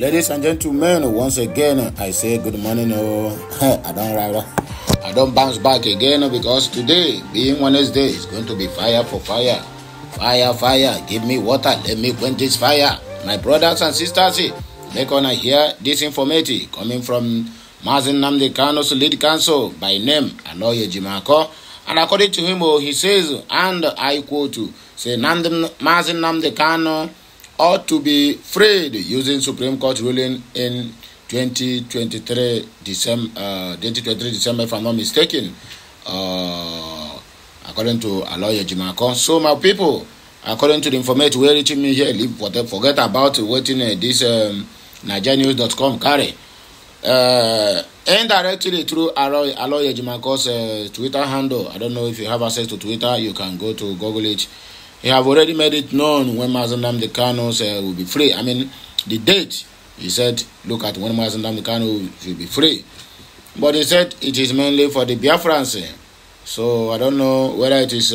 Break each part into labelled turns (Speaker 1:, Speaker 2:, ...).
Speaker 1: Ladies and gentlemen, once again, I say good morning. I don't bounce back again because today, being Wednesday, is going to be fire for fire. Fire, give me water, let me quench this fire. My brothers and sisters, make on hear this informative coming from Mazi Nnamdi Kanu's lead counsel by name Aloy Ejimakor. And according to him, he says, and I quote, say Mazi Nnamdi Kanu ought to be freed using Supreme Court ruling in 2023 December, if I'm not mistaken, according to Aloy Ejimakor. So my people, according to the information we're reaching me here, forget about waiting this NigeriaNews.com carry. Indirectly through Aloy Ejimakor's Twitter handle. I don't know if you have access to Twitter. You can go to Google it. He have already made it known when Mazi Nnamdi Kanu will be free. I mean, the date. He said, look at when Mazi Nnamdi Kanu will be free. But he said it is mainly for the Biafrans. So I don't know whether it is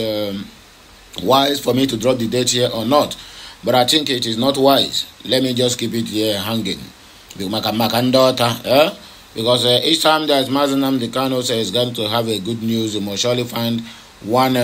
Speaker 1: wise for me to drop the date here or not. But I think it is not wise. Let me just keep it here hanging. Because each time there is Mazi Nnamdi Kanu is going to have a good news, you must surely find one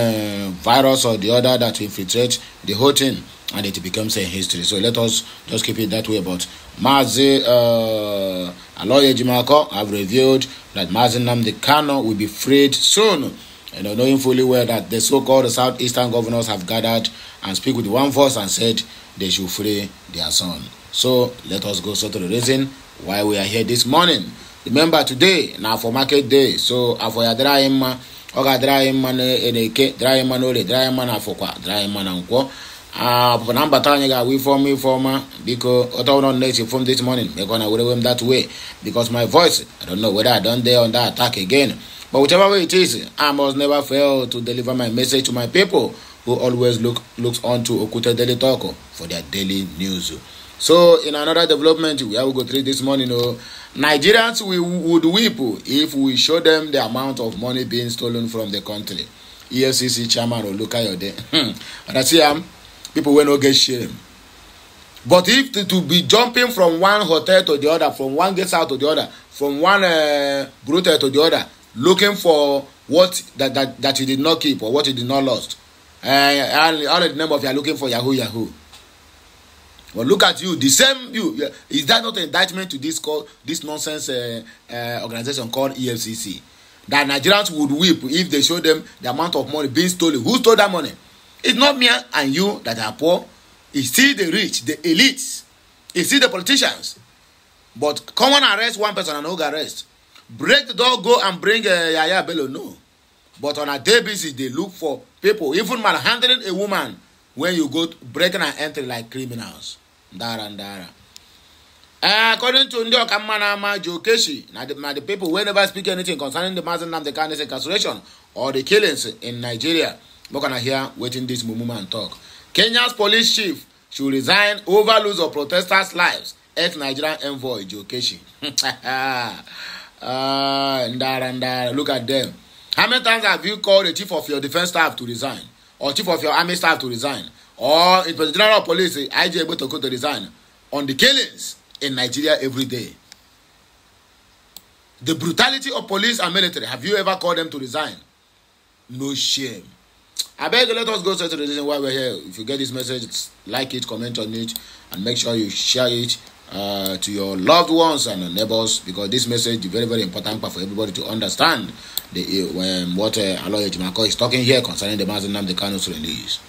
Speaker 1: virus or the other that infiltrates the whole thing and it becomes a history. So let us just keep it that way. But Mazi Aloy Ejimakor have revealed that Mazi Nnamdi Kanu will be freed soon. And knowing fully well that the so-called southeastern governors have gathered and speak with one voice and said they should free their son. So let us go to the reason why we are here this morning. Remember today now for market day. So for your dry man, dry man eneke, dry man ole, dry man afokwa, dry man anko. For number time we form because auto not native from this morning. We're gonna wear them that way because my voice. I don't know whether I done there on that attack again. But whichever way it is, I must never fail to deliver my message to my people who always looks on to Okute Daily Talk for their daily news. So, in another development, we will go through this morning. Nigerians would weep if we show them the amount of money being stolen from the country. EFCC chairman will look at your day. And I see people will not get shame. But if to be jumping from one hotel to the other, from one guest house to the other, from one brothel to the other, looking for what that you did not keep or what you did not lost, and all the name of you are looking for Yahoo. Well, look at you, the same you. Is that not an indictment to this nonsense organization called EFCC? That Nigerians would weep if they show them the amount of money being stolen. Who stole that money? It's not me and you that are poor. It's still the rich, the elites. It's still the politicians. But come and arrest one person and no arrest. Break the door, go and bring Yaya Bello. No. But on a day basis, they look for people, even manhandling a woman when you go breaking and entering like criminals. Dara. According to Ndio Kamana Jokeshi, the people will never speak anything concerning the Mazi Nnamdi Kanu's incarceration or the killings in Nigeria. We're gonna hear waiting this movement talk. Kenya's police chief should resign over lose of protesters' lives. Ex-Nigerian envoy Jokeshi. Ndara. Look at them. How many times have you called the chief of your defense staff to resign? Or chief of your army staff to resign? Or the general police, IJ able to go to resign on the killings in Nigeria every day? The brutality of police and military, have you ever called them to resign? No shame. I beg you, let us go straight to the reason why we're here. If you get this message, like it, comment on it, and make sure you share it to your loved ones and neighbors, because this message is very, very important for everybody to understand what Aloy Ejimakor is talking here concerning the Mazi Nnamdi Kanu's release.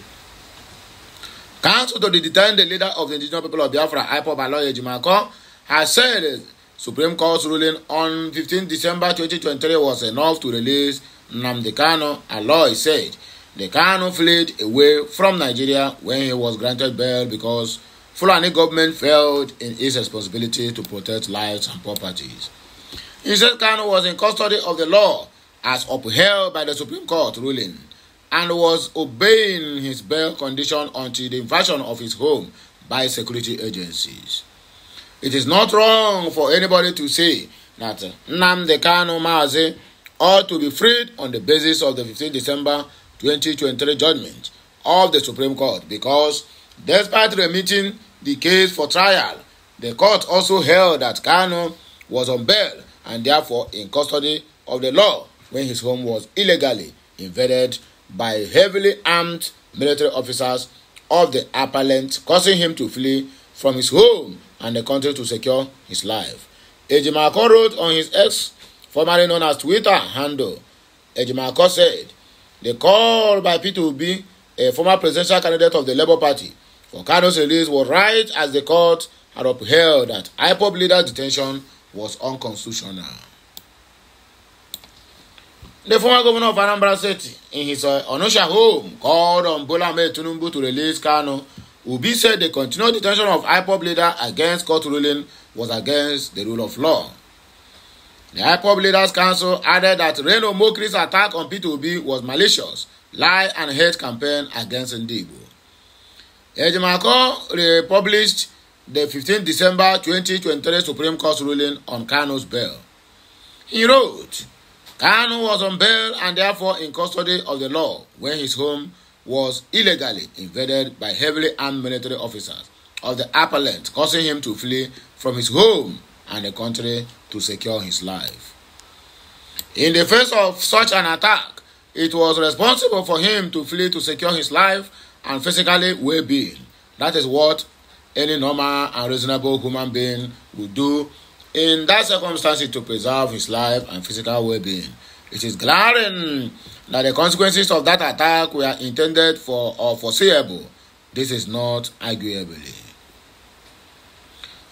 Speaker 1: Council to detain the leader of the indigenous people of Biafra, IPOB Aloy Ejimakor, has said Supreme Court's ruling on 15 December 2023 was enough to release Nnamdi Kanu. Aloy said the Kanu fled away from Nigeria when he was granted bail because Fulani government failed in its responsibility to protect lives and properties. He said Kanu was in custody of the law as upheld by the Supreme Court ruling and was obeying his bail condition until the invasion of his home by security agencies. It is not wrong for anybody to say that Nnamdi Kanu Mazi ought to be freed on the basis of the 15 December 2023 judgment of the Supreme Court because despite remitting the case for trial, The court also held that Kanu was on bail and therefore in custody of the law when his home was illegally invaded by heavily armed military officers of the appellant, causing him to flee from his home and the country to secure his life. Ejimakor wrote on his ex, formerly known as Twitter handle. Ejimakor said, the call by Peter Obi, a former presidential candidate of the Labour Party, for Kanu's release was right as the court had upheld that IPOB leader's detention was unconstitutional. The former governor of Anambra State, in his Onitsha home, called on Bola Ahmed Tinubu to release Kanu. Obi said the continued detention of IPOB leader against court ruling was against the rule of law. The IPOB Leaders Council added that Reno Mokri's attack on Peter Obi was malicious, lie and hate campaign against Ndigbo. Ejimakor republished the 15 December 2023 Supreme Court ruling on Kanu's bail. He wrote, Kanu was on bail and therefore in custody of the law when his home was illegally invaded by heavily armed military officers of the appellant, causing him to flee from his home and the country to secure his life. In the face of such an attack, it was responsible for him to flee to secure his life and physically well-being. That is what any normal and reasonable human being would do in that circumstance to preserve his life and physical well-being. It is glaring that the consequences of that attack were intended for or foreseeable. This is not arguably.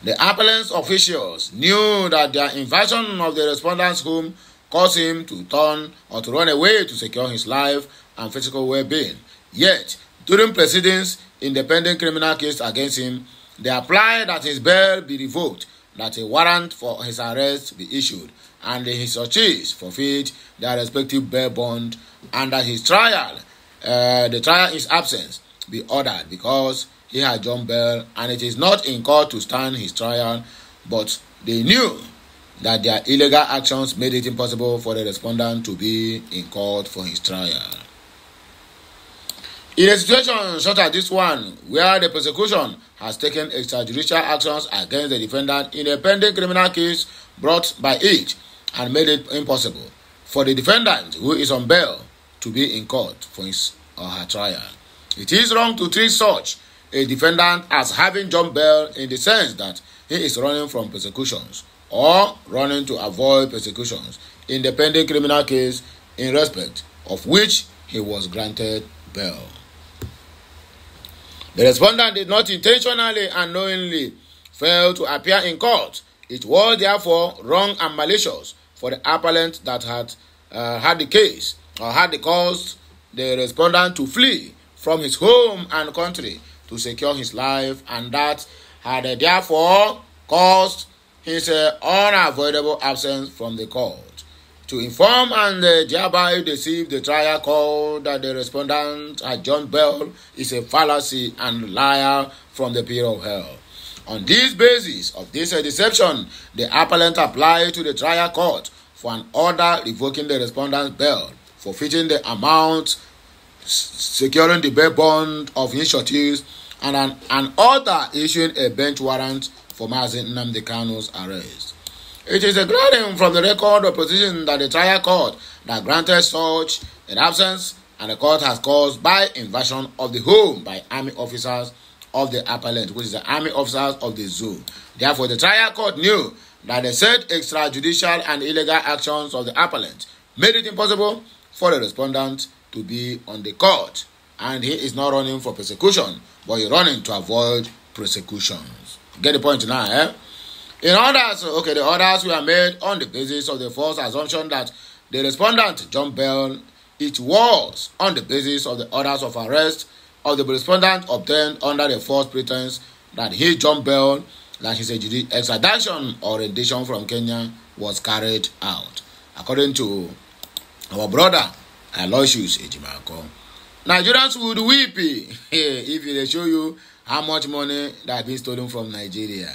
Speaker 1: The appellant's officials knew that their invasion of the respondent's home caused him to turn or to run away to secure his life and physical well-being. Yet, during proceedings in the pending criminal case against him, they applied that his bail be revoked, that a warrant for his arrest be issued, and his churches forfeit their respective bail bond, and that his trial, the trial in his absence, be ordered because he had jumped bail and it is not in court to stand his trial, but they knew that their illegal actions made it impossible for the respondent to be in court for his trial. In a situation such as this one, where the prosecution has taken extrajudicial actions against the defendant in a pending criminal case brought by it and made it impossible for the defendant who is on bail to be in court for his or her trial, it is wrong to treat such a defendant as having jumped bail in the sense that he is running from persecutions or running to avoid persecutions in the pending criminal case in respect of which he was granted bail. The respondent did not intentionally and knowingly fail to appear in court. It was therefore wrong and malicious for the appellant that had the case or had caused the respondent to flee from his home and country to secure his life, and that had therefore caused his unavoidable absence from the court. To inform and thereby deceive the trial court that the respondent had jumped bail is a fallacy and liar from the pit of hell. On this basis of this deception, the appellant applied to the trial court for an order revoking the respondent's bail, forfeiting the amount, securing the bail bond of insurance, and an order issuing a bench warrant for Mazi Nnamdi Kanu's arrest. It is a glaring from the record of position that the trial court that granted such an absence, and the court has caused by invasion of the home by army officers of the appellant, which is the army officers of the zoo. Therefore, the trial court knew that the said extrajudicial and illegal actions of the appellant made it impossible for the respondent to be on the court, and he is not running for persecution, but he's running to avoid persecutions. Get the point now, eh? In others, the orders were made on the basis of the false assumption that the respondent jumped bail. It was on the basis of the orders of arrest of the respondent obtained under the false pretense that he jumped bail, that his extradition or rendition from Kenya was carried out. According to our brother Aloysius Ejimakor, Nigerians would weep if they show you how much money that has been stolen from Nigeria.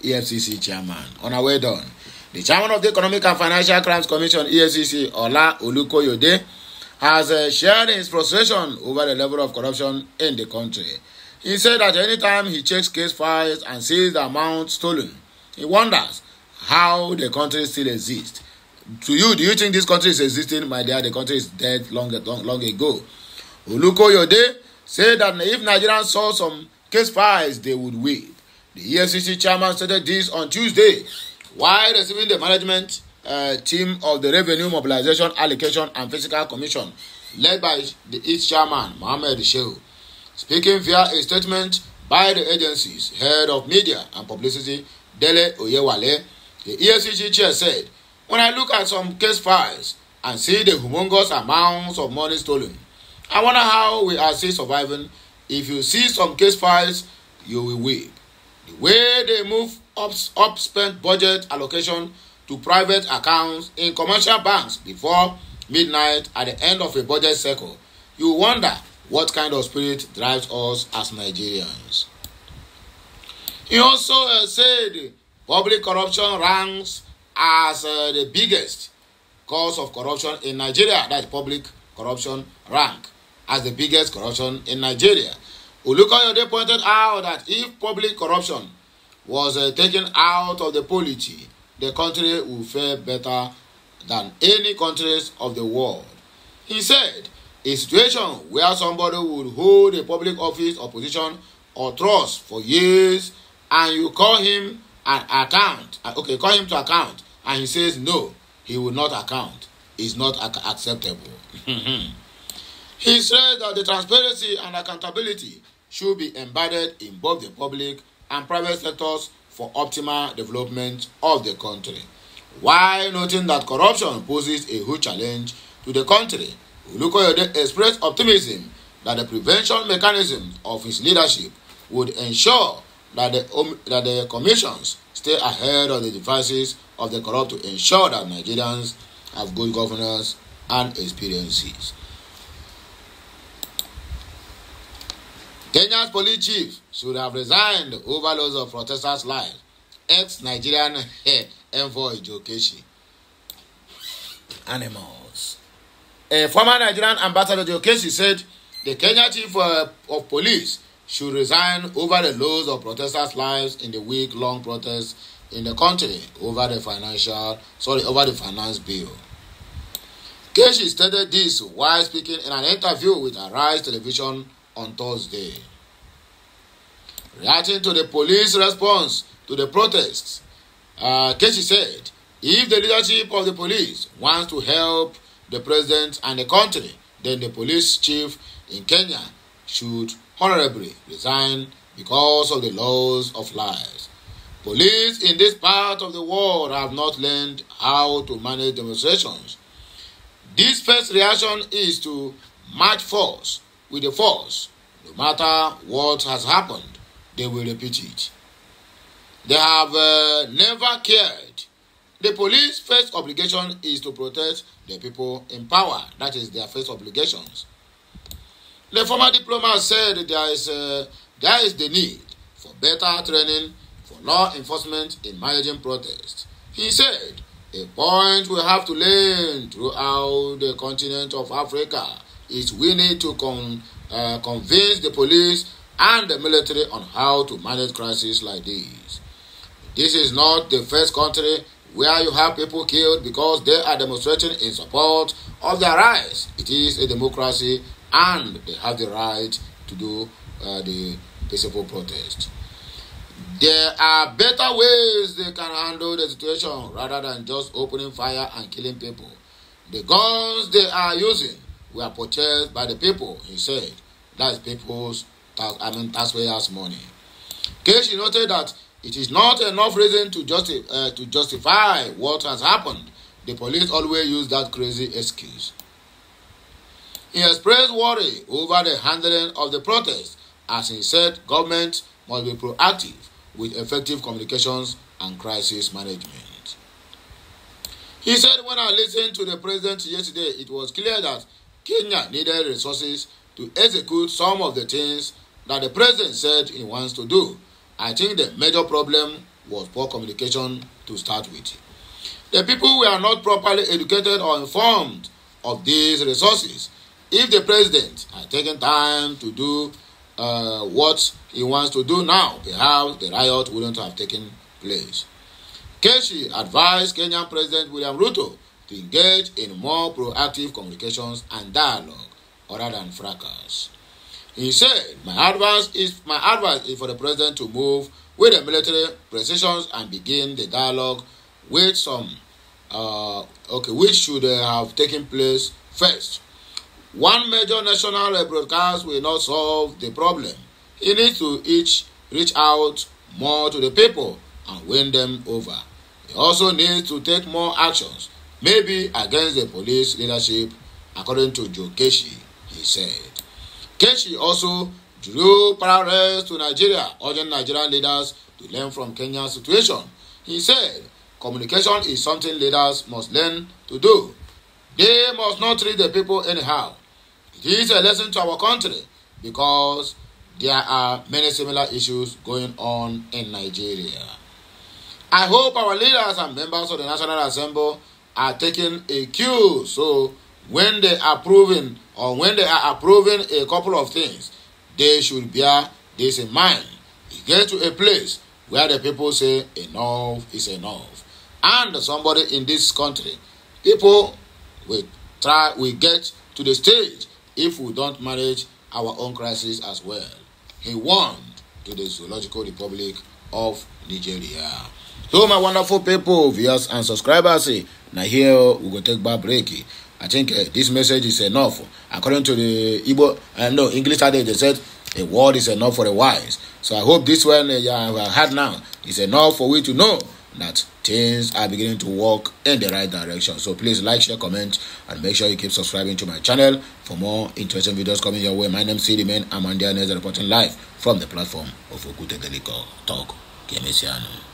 Speaker 1: EFCC chairman. On our way done, the chairman of the Economic and Financial Crimes Commission, EFCC, Ola Olukoyode, has shared his frustration over the level of corruption in the country. He said that anytime he checks case files and sees the amount stolen, he wonders how the country still exists. To you, do you think this country is existing? My dear, the country is dead long ago. Olukoyede said that if Nigerians saw some case files, they would weep. The EFCC chairman stated this on Tuesday while receiving the management team of the Revenue Mobilization, Allocation and Fiscal Commission, led by its chairman, Mohammed Shehu. Speaking via a statement by the agency's head of media and publicity, Dele Oyewale, the EFCC chair said, "When I look at some case files and see the humongous amounts of money stolen, I wonder how we are still surviving. If you see some case files, you will weep. The way they move up spent budget allocation to private accounts in commercial banks before midnight at the end of a budget cycle, you wonder what kind of spirit drives us as Nigerians." He also said public corruption ranks as the biggest cause of corruption in Nigeria. That's public corruption rank as the biggest corruption in Nigeria. Olukoyede pointed out that if public corruption was taken out of the polity, the country would fare better than any countries of the world. He said, a situation where somebody would hold a public office or position or trust for years and you call him to account, and he says no, he will not account, is not acceptable. He said that the transparency and accountability should be embedded in both the public and private sectors for optimal development of the country. While noting that corruption poses a huge challenge to the country, Olukoyede expressed optimism that the prevention mechanism of his leadership would ensure that the commissions stay ahead of the devices of the corrupt to ensure that Nigerians have good governance and experiences. Kenya's police chief should have resigned over loss of protesters' lives. Ex-Nigerian envoy Joe Keshi. Animals. A former Nigerian ambassador Joe Keshi said the Kenya chief of police should resign over the loss of protesters' lives in the week-long protests in the country over the finance bill. Keshi stated this while speaking in an interview with Arise Television on Thursday. Reacting to the police response to the protests, Keshi said, if the leadership of the police wants to help the president and the country, then the police chief in Kenya should honorably resign because of the loss of lives. Police in this part of the world have not learned how to manage demonstrations. This first reaction is to match force with the force. No matter what has happened, they will repeat it. They have never cared. The police first obligation is to protect the people in power. That is their first obligations. The former diplomat said there is the need for better training for law enforcement in managing protests. He said, a point we have to learn throughout the continent of Africa is we need to convince the police and the military on how to manage crises like this. This is not the first country where you have people killed because they are demonstrating in support of their rights. It is a democracy and they have the right to do the peaceful protest. There are better ways they can handle the situation rather than just opening fire and killing people. The guns they are using were purchased by the people, he said. That is people's taxpayers' money. Keshi noted that it is not enough reason to justify what has happened. The police always use that crazy excuse. He expressed worry over the handling of the protest, as he said government must be proactive with effective communications and crisis management. He said, when I listened to the president yesterday, it was clear that Kenya needed resources to execute some of the things that the president said he wants to do. I think the major problem was poor communication to start with. The people were not properly educated or informed of these resources. If the president had taken time to do what he wants to do now, perhaps the riot wouldn't have taken place. Keshi advised Kenyan President William Ruto to engage in more proactive communications and dialogue other than fracas. He said, my advice is for the president to move with the military precision and begin the dialogue with which should have taken place first. One major national broadcast will not solve the problem. He needs to reach out more to the people and win them over. He also needs to take more actions, maybe against the police leadership, according to Joe Keshi, he said. Keshi also drew parallels to Nigeria, urging Nigerian leaders to learn from Kenya's situation. He said, communication is something leaders must learn to do. They must not treat the people anyhow. It is a lesson to our country because there are many similar issues going on in Nigeria. I hope our leaders and members of the National Assembly are taking a cue. So when they are approving a couple of things, they should bear this in mind. You get to a place where the people say enough is enough. And somebody in this country, people will get to the stage if we don't manage our own crisis as well. He warned to the Zoological Republic of Nigeria. So my wonderful people, viewers and subscribers, now here we go take back break. I think this message is enough. According to the English study, they said a word is enough for the wise. So I hope this one you have had now is enough for we to know that things are beginning to walk in the right direction. So please like, share, comment, and make sure you keep subscribing to my channel for more interesting videos coming your way. My name is Sidiman. I'm Andia Nez reporting live from the platform of Okute Daily Talk. Kemesiano.